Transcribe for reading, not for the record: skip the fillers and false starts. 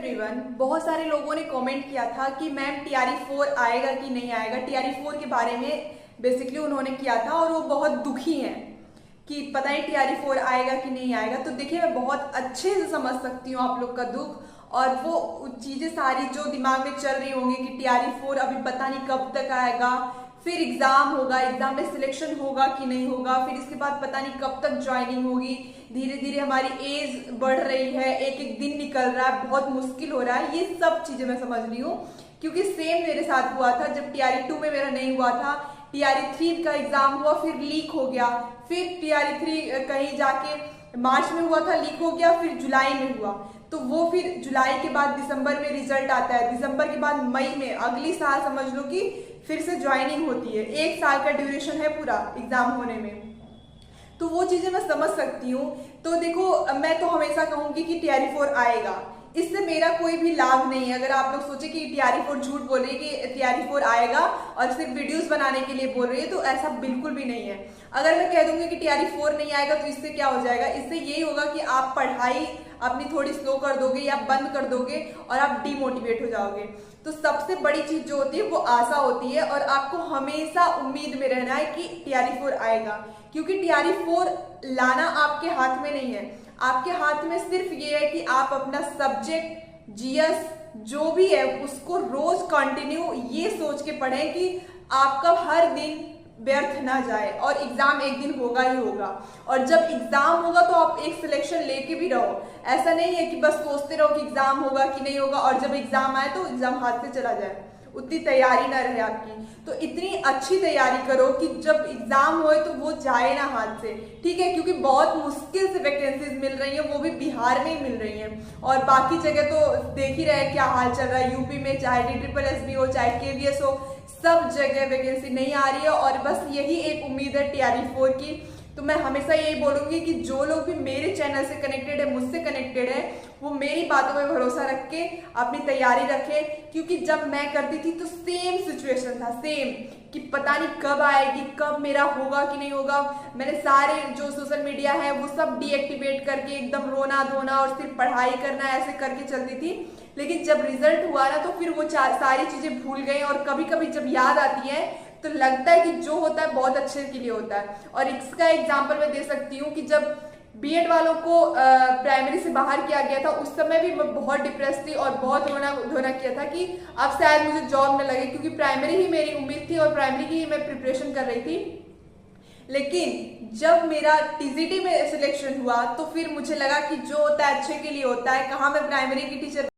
Everyone, बहुत सारे लोगों ने कमेंट किया था कि मैम टीआरई 4 आएगा कि नहीं आएगा। टीआरई 4 के बारे में बेसिकली उन्होंने किया था और वो बहुत दुखी हैं कि पता नहीं टीआरई 4 आएगा कि नहीं आएगा। तो देखिए, मैं बहुत अच्छे से समझ सकती हूँ आप लोग का दुख और वो चीजें सारी जो दिमाग में चल रही होंगी कि टीआरई 4 अभी पता नहीं कब तक आएगा, फिर एग्जाम होगा, एग्जाम में सिलेक्शन होगा कि नहीं होगा, फिर इसके बाद पता नहीं कब तक ज्वाइनिंग होगी। धीरे धीरे हमारी एज बढ़ रही है, एक एक दिन निकल रहा है, बहुत मुश्किल हो रहा है। ये सब चीजें मैं समझ रही हूँ क्योंकि सेम मेरे साथ हुआ था जब टीआरई 2 में मेरा नहीं हुआ था। टीआरई 3 का एग्जाम हुआ, फिर लीक हो गया, फिर टीआरई 3 कहीं जाके मार्च में हुआ था, लीक हो गया, फिर जुलाई में हुआ। तो वो फिर जुलाई के बाद दिसंबर में रिजल्ट आता है, दिसंबर के बाद मई में अगली साल समझ लो कि फिर से ज्वाइनिंग होती है। 1 साल का ड्यूरेशन है पूरा एग्जाम होने में। तो वो चीजें मैं समझ सकती हूँ। तो देखो, मैं तो हमेशा कहूंगी कि टीआरई 4 आएगा, इससे मेरा कोई भी लाभ नहीं है। अगर आप लोग सोचे कि टीआरई 4 झूठ बोल रही है कि टीआरई 4 आएगा और सिर्फ वीडियोस बनाने के लिए बोल रही है, तो ऐसा बिल्कुल भी नहीं है। अगर मैं कह दूंगी कि टीआरई 4 नहीं आएगा तो इससे क्या हो जाएगा? इससे यही होगा कि आप पढ़ाई अपनी थोड़ी स्लो कर दोगे या बंद कर दोगे और आप डिमोटिवेट हो जाओगे। तो सबसे बड़ी चीज जो होती है वो आशा होती है और आपको हमेशा उम्मीद में रहना है कि टीआरई 4 आएगा, क्योंकि टीआरई 4 लाना आपके हाथ में नहीं है। आपके हाथ में सिर्फ ये है कि आप अपना सब्जेक्ट जीएस जो भी है उसको रोज कंटिन्यू ये सोच के पढ़ें कि आपका हर दिन व्यर्थ ना जाए और एग्जाम एक दिन होगा ही होगा। और जब एग्जाम होगा तो आप एक सिलेक्शन लेके भी रहो। ऐसा नहीं है कि बस सोचते रहो कि एग्जाम होगा कि नहीं होगा और जब एग्जाम आए तो एग्जाम हाथ से चला जाए, उतनी तैयारी ना रहे आपकी। तो इतनी अच्छी तैयारी करो कि जब एग्जाम होए तो वो जाए ना हाथ से, ठीक है? क्योंकि बहुत मुश्किल से वैकेंसीज मिल रही हैं, वो भी बिहार में ही मिल रही हैं और बाकी जगह तो देख ही रहे क्या हाल चल रहा है। यूपी में चाहे DSSB हो चाहे KVS हो, सब जगह वैकेंसी नहीं आ रही है और बस यही एक उम्मीद है टीआरई 4 की। तो मैं हमेशा यही बोलूंगी कि जो लोग भी मेरे चैनल से कनेक्टेड है, मुझसे कनेक्टेड है, वो मेरी बातों में भरोसा रख के अपनी तैयारी रखे। क्योंकि जब मैं करती थी तो सेम सिचुएशन था, सेम कि पता नहीं कब आएगी, कब मेरा होगा कि नहीं होगा। मैंने सारे जो सोशल मीडिया है वो सब डीएक्टिवेट करके एकदम रोना धोना और सिर्फ पढ़ाई करना ऐसे करके चलती थी। लेकिन जब रिजल्ट हुआ ना तो फिर वो सारी चीजें भूल गई और कभी कभी जब याद आती है तो लगता है कि जो होता है बहुत अच्छे के लिए होता है। और इसका एग्जाम्पल मैं दे सकती हूँ कि जब बीएड वालों को प्राइमरी से बाहर किया गया था उस समय भी मैं बहुत डिप्रेस थी और बहुत रोना धोना किया था कि अब शायद मुझे जॉब न लगे, क्योंकि प्राइमरी ही मेरी उम्मीद थी और प्राइमरी की ही मैं प्रिपरेशन कर रही थी। लेकिन जब मेरा टीजीटी में सिलेक्शन हुआ तो फिर मुझे लगा कि जो होता है अच्छे के लिए होता है। कहाँ मैं प्राइमरी की टीचर